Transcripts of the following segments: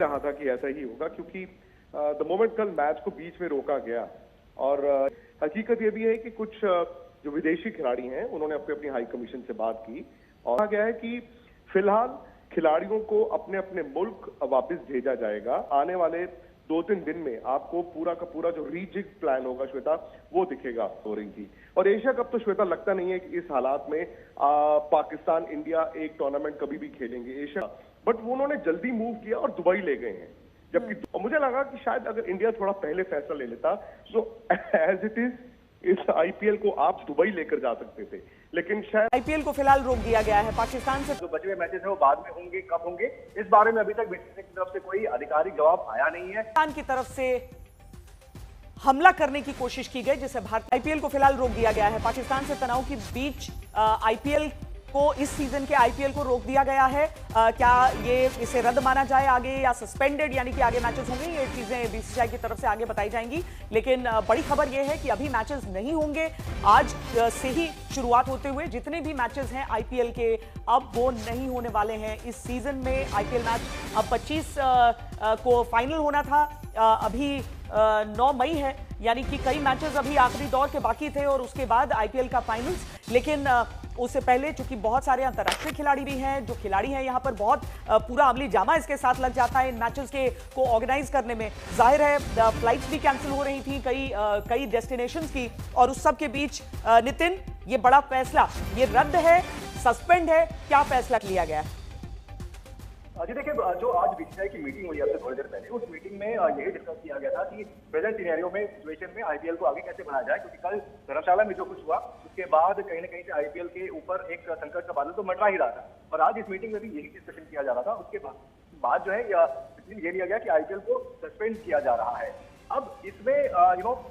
रहा था कि ऐसा ही होगा क्योंकि द मोमेंट कल मैच को बीच में रोका गया और हकीकत ये भी है कि कुछ जो विदेशी खिलाड़ी हैं उन्होंने अपने अपनी हाई कमीशन से बात की और कहा गया है कि फिलहाल खिलाड़ियों को अपने अपने मुल्क वापस भेजा जाएगा। आने वाले 2-3 दिन में आपको पूरा का पूरा जो रीजिग प्लान होगा श्वेता वो दिखेगा हो रही थी। और एशिया कप तो श्वेता लगता नहीं है कि इस हालात में पाकिस्तान इंडिया एक टूर्नामेंट कभी भी खेलेंगे एशिया, बट वो उन्होंने जल्दी मूव किया और दुबई ले गए हैं। जबकि मुझे लगा कि शायद अगर इंडिया थोड़ा पहले फैसला ले लेता तो एज इट इज इस आईपीएल को आप दुबई लेकर जा सकते थे, लेकिन शायद आईपीएल को फिलहाल रोक दिया गया है। पाकिस्तान से जो बचे हुए मैचेस हैं वो बाद में होंगे, कब होंगे इस बारे में अभी तक बीसीसीआई की तरफ से कोई आधिकारिक जवाब आया नहीं है। पाकिस्तान की तरफ से हमला करने की कोशिश की गई जिसे भारत आईपीएल को फिलहाल रोक दिया गया है। पाकिस्तान से तनाव के बीच आईपीएल को इस सीजन के आईपीएल को रोक दिया गया है। क्या ये इसे रद्द माना जाए आगे या सस्पेंडेड यानी कि आगे मैचेस होंगे, ये चीजें बीसीसीआई की तरफ से आगे बताई जाएंगी। लेकिन बड़ी खबर ये है कि अभी मैचेस नहीं होंगे। आज से ही शुरुआत होते हुए जितने भी मैचेस हैं आईपीएल के अब वो नहीं होने वाले हैं इस सीजन में। आईपीएल मैच अब 25 को फाइनल होना था, अभी 9 मई है, यानी कि कई मैचेस अभी आखिरी दौर के बाकी थे और उसके बाद आईपीएल का फाइनल्स। लेकिन उससे पहले चूंकि बहुत सारे अंतर्राष्ट्रीय खिलाड़ी भी हैं, जो खिलाड़ी हैं यहाँ पर बहुत पूरा अमली जामा इसके साथ लग जाता है इन मैचेस के को ऑर्गेनाइज करने में। जाहिर है फ्लाइट्स भी कैंसिल हो रही थी कई डेस्टिनेशंस की, और उस सब के बीच नितिन ये बड़ा फैसला, ये रद्द है, सस्पेंड है, क्या फैसला लिया गया है? जी देखिए, जो आज बीसीसीआई की मीटिंग हुई है थोड़ी देर पहले, उस मीटिंग में यही डिस्कस किया गया था कि प्रेजेंट सिनेरियो में सिचुएशन में आईपीएल को आगे कैसे बढ़ाया जाए, क्योंकि कल धर्मशाला में जो कुछ हुआ उसके बाद कहीं ना कहीं से आईपीएल के ऊपर एक संकट का बादल तो मंडरा ही रहा था। और आज इस मीटिंग में भी यही डिस्कशन किया जा रहा था। उसके बाद जो है ये लिया गया कि आईपीएल को सस्पेंड किया जा रहा है। अब इसमें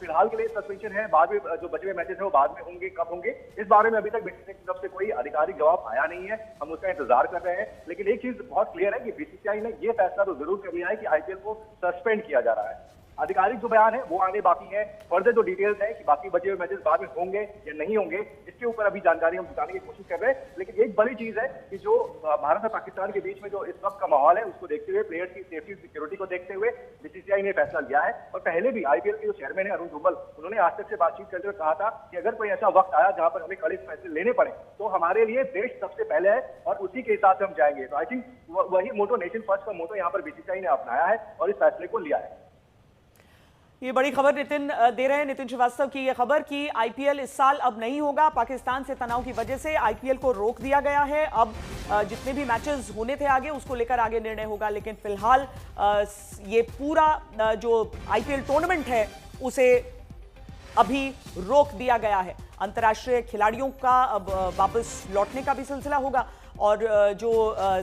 फिलहाल के लिए सस्पेंशन है, बाद में जो बचे हुए मैचेस हैं वो बाद में होंगे, कब होंगे इस बारे में अभी तक बीसीसीआई की तरफ से कोई आधिकारिक जवाब आया नहीं है। हम उसका इंतजार कर रहे हैं। लेकिन एक चीज बहुत क्लियर है कि बीसीसीआई ने ये फैसला तो जरूर कर लिया है कि आईपीएल को सस्पेंड किया जा रहा है। आधिकारिक जो बयान है वो आने बाकी है। फर्दर जो डिटेल्स है कि बाकी बचे हुए मैचेस बाद में होंगे या नहीं होंगे, इसके ऊपर अभी जानकारी हम जुटाने की कोशिश कर रहे हैं। लेकिन एक बड़ी चीज है कि जो भारत और पाकिस्तान के बीच में जो इस वक्त का माहौल है उसको देखते हुए, प्लेयर्स की सेफ्टी सिक्योरिटी को देखते हुए बीसीसीआई ने फैसला लिया है। और पहले भी आईपीएल के जो चेयरमैन है अरुण धूमल, उन्होंने आज तक से बातचीत करते हुए कहा था कि अगर कोई ऐसा वक्त आया जहां पर हमें कड़े फैसले लेने पड़े तो हमारे लिए देश सबसे पहले है और उसी के हिसाब से हम जाएंगे। तो आई थिंक वही मोटो, नेशन फर्स्ट का मोटो यहाँ पर बीसीसीआई ने अपनाया है और इस फैसले को लिया है। ये बड़ी खबर नितिन दे रहे हैं, नितिन श्रीवास्तव की ये खबर कि आईपीएल इस साल अब नहीं होगा। पाकिस्तान से तनाव की वजह से आईपीएल को रोक दिया गया है। अब जितने भी मैचेस होने थे आगे उसको लेकर आगे निर्णय होगा। लेकिन फिलहाल ये पूरा जो आईपीएल टूर्नामेंट है उसे अभी रोक दिया गया है। अंतर्राष्ट्रीय खिलाड़ियों का अब वापस लौटने का भी सिलसिला होगा और जो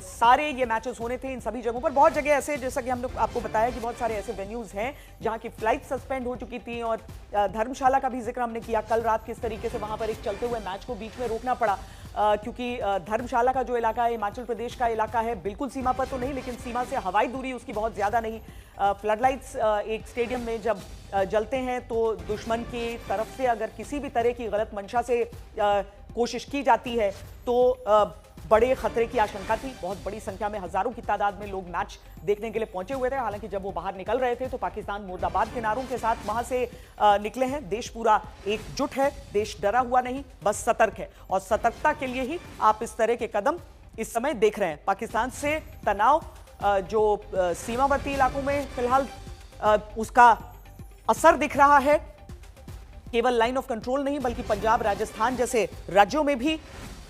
सारे ये मैचेस होने थे इन सभी जगहों पर, बहुत जगह ऐसे, जैसा कि हमने आपको बताया कि बहुत सारे ऐसे वेन्यूज हैं जहां की फ्लाइट सस्पेंड हो चुकी थी। और धर्मशाला का भी जिक्र हमने किया कल रात, किस तरीके से वहां पर एक चलते हुए मैच को बीच में रोकना पड़ा, क्योंकि धर्मशाला का जो इलाका है हिमाचल प्रदेश का इलाका है, बिल्कुल सीमा पर तो नहीं लेकिन सीमा से हवाई दूरी उसकी बहुत ज्यादा नहीं। फ्लड लाइट्स एक स्टेडियम में जब जलते हैं तो दुश्मन की तरफ से अगर किसी भी तरह की गलत मंशा से कोशिश की जाती है तो बड़े खतरे की आशंका थी। बहुत बड़ी संख्या में, हजारों की तादाद में लोग मैच देखने के लिए पहुंचे हुए थे। हालांकि जब वो बाहर निकल रहे थे तो पाकिस्तान मुर्दाबाद के नारों के साथ वहां से निकले हैं। देश पूरा एकजुट है, देश डरा हुआ नहीं, बस सतर्क है। और सतर्कता के लिए ही आप इस तरह के कदम इस समय देख रहे हैं। पाकिस्तान से तनाव जो सीमावर्ती इलाकों में फिलहाल उसका असर दिख रहा है, केवल लाइन ऑफ कंट्रोल नहीं बल्कि पंजाब, राजस्थान जैसे राज्यों में भी,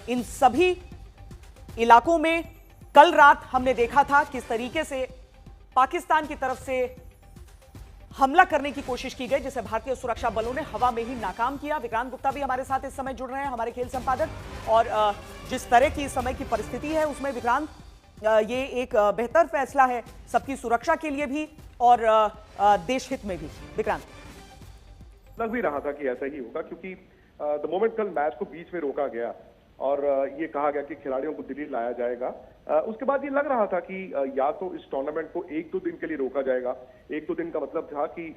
इन सभी इलाकों में कल रात हमने देखा था किस तरीके से पाकिस्तान की तरफ से हमला करने की कोशिश की गई जिसे भारतीय सुरक्षा बलों ने हवा में ही नाकाम किया। विक्रांत गुप्ता भी हमारे साथ इस समय जुड़ रहे हैं, हमारे खेल संपादक। और जिस तरह की इस समय की परिस्थिति है उसमें विक्रांत, ये एक बेहतर फैसला है सबकी सुरक्षा के लिए भी और देश हित में भी। विक्रांत, लग भी रहा था कि ऐसा ही होगा क्योंकि द मोमेंट कल मैच को बीच में रोका गया और ये कहा गया कि खिलाड़ियों को दिल्ली लाया जाएगा, उसके बाद ये लग रहा था कि या तो इस टूर्नामेंट को 1-2 दिन के लिए रोका जाएगा। 1-2 दिन का मतलब था कि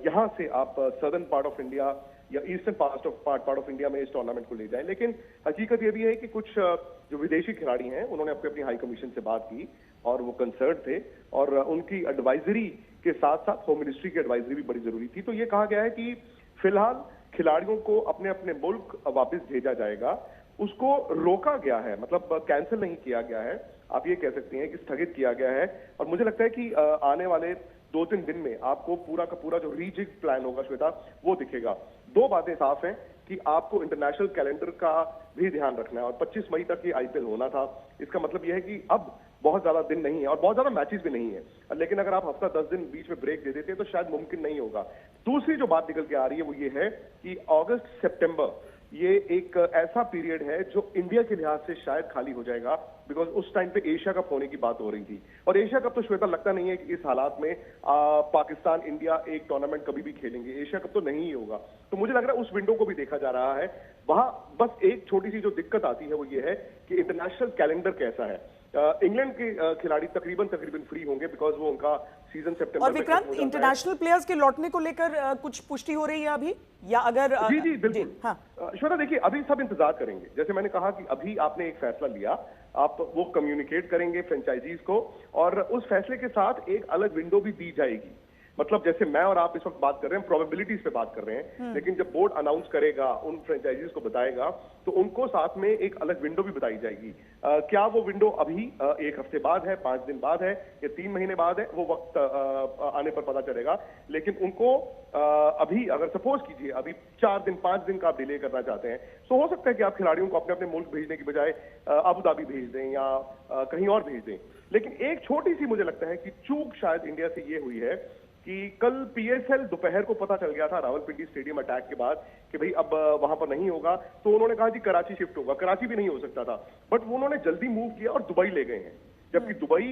यहां से आप सदर्न पार्ट ऑफ इंडिया या ईस्टर्न पार्ट ऑफ इंडिया में इस टूर्नामेंट को ले जाएं। लेकिन हकीकत ये भी है कि कुछ जो विदेशी खिलाड़ी हैं उन्होंने अपनी हाई कमीशन से बात की और वो कंसर्न थे, और उनकी एडवाइजरी के साथ साथ होम मिनिस्ट्री की एडवाइजरी भी बड़ी जरूरी थी। तो ये कहा गया है कि फिलहाल खिलाड़ियों को अपने अपने मुल्क वापस भेजा जाएगा, उसको रोका गया है, मतलब कैंसिल नहीं किया गया है, आप ये कह सकते हैं कि स्थगित किया गया है। और मुझे लगता है कि आने वाले 2-3 दिन में आपको पूरा का पूरा जो रीजिग प्लान होगा श्वेता, वो दिखेगा। दो बातें साफ हैं कि आपको इंटरनेशनल कैलेंडर का भी ध्यान रखना है, और 25 मई तक ये आईपीएल होना था। इसका मतलब यह है कि अब बहुत ज्यादा दिन नहीं है और बहुत ज्यादा मैचेस भी नहीं है, लेकिन अगर आप हफ्ता 10 दिन बीच में ब्रेक दे देते हैं तो शायद मुमकिन नहीं होगा। दूसरी जो बात निकल के आ रही है वो ये है कि अगस्त सितंबर ये एक ऐसा पीरियड है जो इंडिया के लिहाज से शायद खाली हो जाएगा, बिकॉज उस टाइम पे एशिया कप होने की बात हो रही थी, और एशिया कप तो श्वेता लगता नहीं है कि इस हालात में पाकिस्तान इंडिया एक टूर्नामेंट कभी भी खेलेंगे, एशिया कप तो नहीं ही होगा। तो मुझे लग रहा है उस विंडो को भी देखा जा रहा है। वहां बस एक छोटी सी जो दिक्कत आती है वो ये है कि इंटरनेशनल कैलेंडर कैसा है। इंग्लैंड के खिलाड़ी तकरीबन फ्री होंगे, बिकॉज वो उनका सीजन सितंबर और विक्रांत, इंटरनेशनल प्लेयर्स के लौटने को लेकर कुछ पुष्टि हो रही है अभी, या अगर जी बिल्कुल। हाँ श्वेता देखिए, अभी सब इंतजार करेंगे। जैसे मैंने कहा कि अभी आपने एक फैसला लिया, आप वो कम्युनिकेट करेंगे फ्रेंचाइजीज को, और उस फैसले के साथ एक अलग विंडो भी दी जाएगी। मतलब जैसे मैं और आप इस वक्त बात कर रहे हैं, प्रोबेबिलिटीज पे बात कर रहे हैं, लेकिन जब बोर्ड अनाउंस करेगा, उन फ्रेंचाइजीज को बताएगा, तो उनको साथ में एक अलग विंडो भी बताई जाएगी। क्या वो विंडो अभी 1 हफ्ते बाद है, 5 दिन बाद है, या 3 महीने बाद है, वो वक्त आने पर पता चलेगा। लेकिन उनको अभी अगर सपोज कीजिए अभी 4 दिन 5 दिन का आप डिले करना चाहते हैं, तो हो सकता है कि आप खिलाड़ियों को अपने अपने मुल्क भेजने की बजाय अबू धाबी भेज दें या कहीं और भेज दें। लेकिन एक छोटी सी मुझे लगता है कि चूक शायद इंडिया से ये हुई है कि कल पीएसएल दोपहर को पता चल गया था रावलपिंडी स्टेडियम अटैक के बाद कि भाई अब वहां पर नहीं होगा, तो उन्होंने कहा कि कराची शिफ्ट होगा। कराची भी नहीं हो सकता था, बट वो उन्होंने जल्दी मूव किया और दुबई ले गए हैं, जबकि दुबई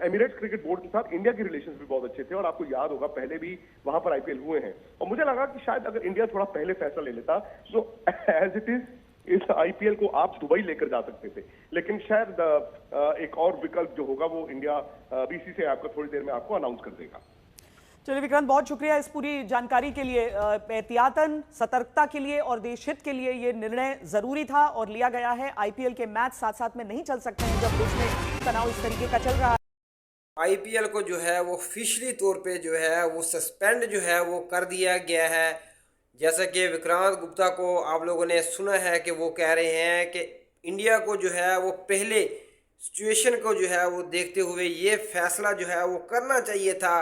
एमिरेट्स क्रिकेट बोर्ड के साथ इंडिया के रिलेशंस भी बहुत अच्छे थे, और आपको याद होगा पहले भी वहां पर आईपीएल हुए हैं। और मुझे लगा कि शायद अगर इंडिया थोड़ा पहले फैसला ले लेता, तो एज इट इज इस आईपीएल को आप दुबई लेकर जा सकते थे। लेकिन शायद एक और विकल्प जो होगा वो इंडिया बीसीसीआई आपको थोड़ी देर में आपको अनाउंस कर देगा। चलिए विक्रांत, बहुत शुक्रिया इस पूरी जानकारी के लिए। एहतियातन, सतर्कता के लिए और देश हित के लिए ये निर्णय जरूरी था और लिया गया है। आईपीएल के मैच साथ साथ में नहीं चल सकते हैं जब देश में तनाव इस तरीके का चल रहा है। आईपीएल को जो है वो ऑफिशियली तौर पे जो है वो सस्पेंड जो है वो कर दिया गया है। जैसा कि विक्रांत गुप्ता को आप लोगों ने सुना है कि वो कह रहे हैं कि इंडिया को जो है वो पहले सिचुएशन को जो है वो देखते हुए ये फैसला जो है वो करना चाहिए था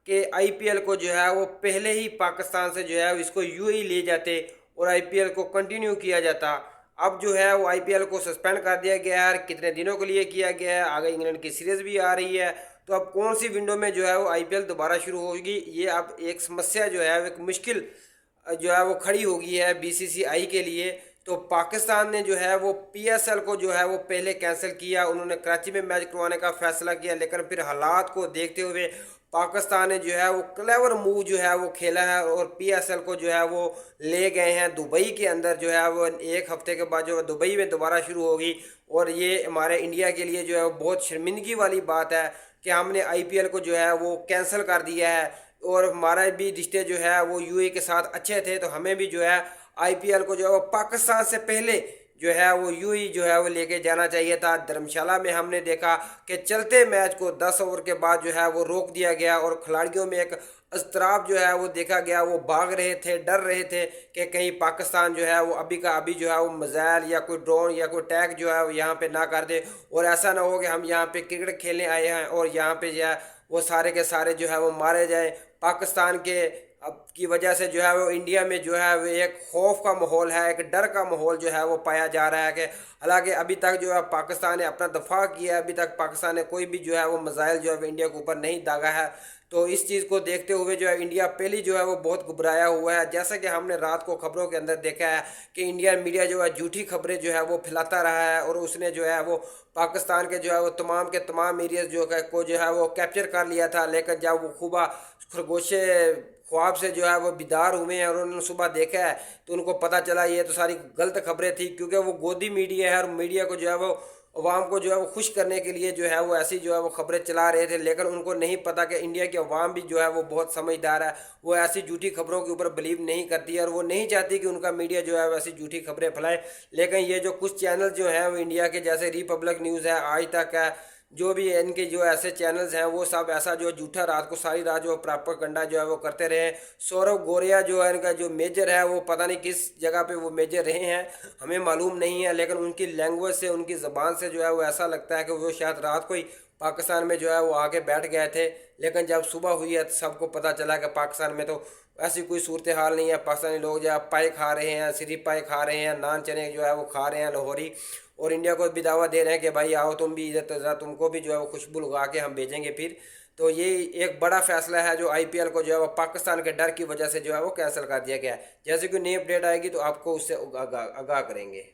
कि आईपीएल को जो है वो पहले ही पाकिस्तान से जो है इसको यूएई ले जाते और आईपीएल को कंटिन्यू किया जाता। अब जो है वो आईपीएल को सस्पेंड कर दिया गया है, कितने दिनों के लिए किया गया है, आगे इंग्लैंड की सीरीज भी आ रही है, तो अब कौन सी विंडो में जो है वो आईपीएल दोबारा शुरू होगी, ये अब एक समस्या जो है एक मुश्किल जो है वो खड़ी होगी है बीसीसीआई के लिए। तो पाकिस्तान ने जो है वो पीएसएल को जो है वो पहले कैंसिल किया, उन्होंने कराची में मैच करवाने का फैसला किया, लेकिन फिर हालात को देखते हुए पाकिस्तान ने जो है वो क्लेवर मूव जो है वो खेला है और पीएसएल को जो है वो ले गए हैं दुबई के अंदर। जो है वो 1 हफ्ते के बाद जो है दुबई में दोबारा शुरू होगी, और ये हमारे इंडिया के लिए जो है वो बहुत शर्मिंदगी वाली बात है कि हमने आईपीएल को जो है वो कैंसिल कर दिया है। और हमारा भी रिश्ते जो है वो यूएई के साथ अच्छे थे, तो हमें भी जो है आईपीएल को जो है वो पाकिस्तान से पहले जो है वो यूएई जो है वो लेके जाना चाहिए था। धर्मशाला में हमने देखा कि चलते मैच को 10 ओवर के बाद जो है वो रोक दिया गया और खिलाड़ियों में एक अस्तराब जो है वो देखा गया, वो भाग रहे थे, डर रहे थे कि कहीं पाकिस्तान जो है वो अभी का अभी जो है वो मिसाइल या कोई ड्रोन या कोई टैग जो है वो यहाँ पे ना कर दे, और ऐसा ना हो कि हम यहाँ पे क्रिकेट खेलने आए हैं और यहाँ पे जो है वो सारे के सारे जो है वो मारे जाए। पाकिस्तान के अब की वजह से जो है वो इंडिया में जो है वो एक खौफ का माहौल है, एक डर का माहौल जो है वो पाया जा रहा है कि हालांकि अभी तक जो है पाकिस्तान ने अपना दफा किया है, अभी तक पाकिस्तान ने कोई भी जो है वो मिसाइल जो है वो इंडिया के ऊपर नहीं दागा है। तो इस चीज़ को देखते हुए जो है इंडिया पहले जो है वो बहुत घबराया हुआ है। जैसा कि हमने रात को खबरों के अंदर देखा है कि इंडियन मीडिया जो है झूठी खबरें जो है वो फैलाता रहा है और उसने जो है वो पाकिस्तान के जो है वो तमाम के तमाम एरियाज जो है वो कैप्चर कर लिया था। लेकिन जब वो खूबा खरगोशे ख्वाब से जो है वो बेदार हुए हैं और उन्होंने सुबह देखा है तो उनको पता चला ये तो सारी गलत खबरें थी, क्योंकि वो गोदी मीडिया है और मीडिया को जो है वो अवाम को जो है वो खुश करने के लिए जो है वो ऐसी जो है वो खबरें चला रहे थे। लेकिन उनको नहीं पता कि इंडिया की अवाम भी जो है वो बहुत समझदार है, वो ऐसी झूठी खबरों के ऊपर बिलीव नहीं करती है और वो नहीं चाहती कि उनका मीडिया जो है वैसी झूठी खबरें फैलाए। लेकिन ये जो कुछ चैनल जो हैं वो इंडिया के, जैसे रिपब्लिक न्यूज़ है, आज तक है, जो भी इनके जो ऐसे चैनल्स हैं वो सब ऐसा जो झूठा रात को सारी रात जो प्रोपेगेंडा जो है वो करते रहे। सौरभ गोरिया जो है इनका जो मेजर है वो पता नहीं किस जगह पे वो मेजर रहे हैं, हमें मालूम नहीं है, लेकिन उनकी लैंग्वेज से, उनकी ज़बान से जो है वो ऐसा लगता है कि वो शायद रात को ही पाकिस्तान में जो है वो आके बैठ गए थे। लेकिन जब सुबह हुई है तो सबको पता चला कि पाकिस्तान में तो ऐसी कोई सूरत हाल नहीं है। पाकिस्तानी लोग जो है पाए खा रहे हैं, सिर्फ पाए खा रहे हैं, नान चने जो है वो खा रहे हैं लाहौरी, और इंडिया को भी दावा दे रहे हैं कि भाई आओ तुम भी इधर, तुमको भी जो है वो खुशबू लगा के हम भेजेंगे फिर। तो ये एक बड़ा फैसला है जो आईपीएल को जो है वो पाकिस्तान के डर की वजह से जो है वो कैंसिल कर दिया गया है। जैसे कि नई अपडेट आएगी तो आपको उससे आगाह करेंगे।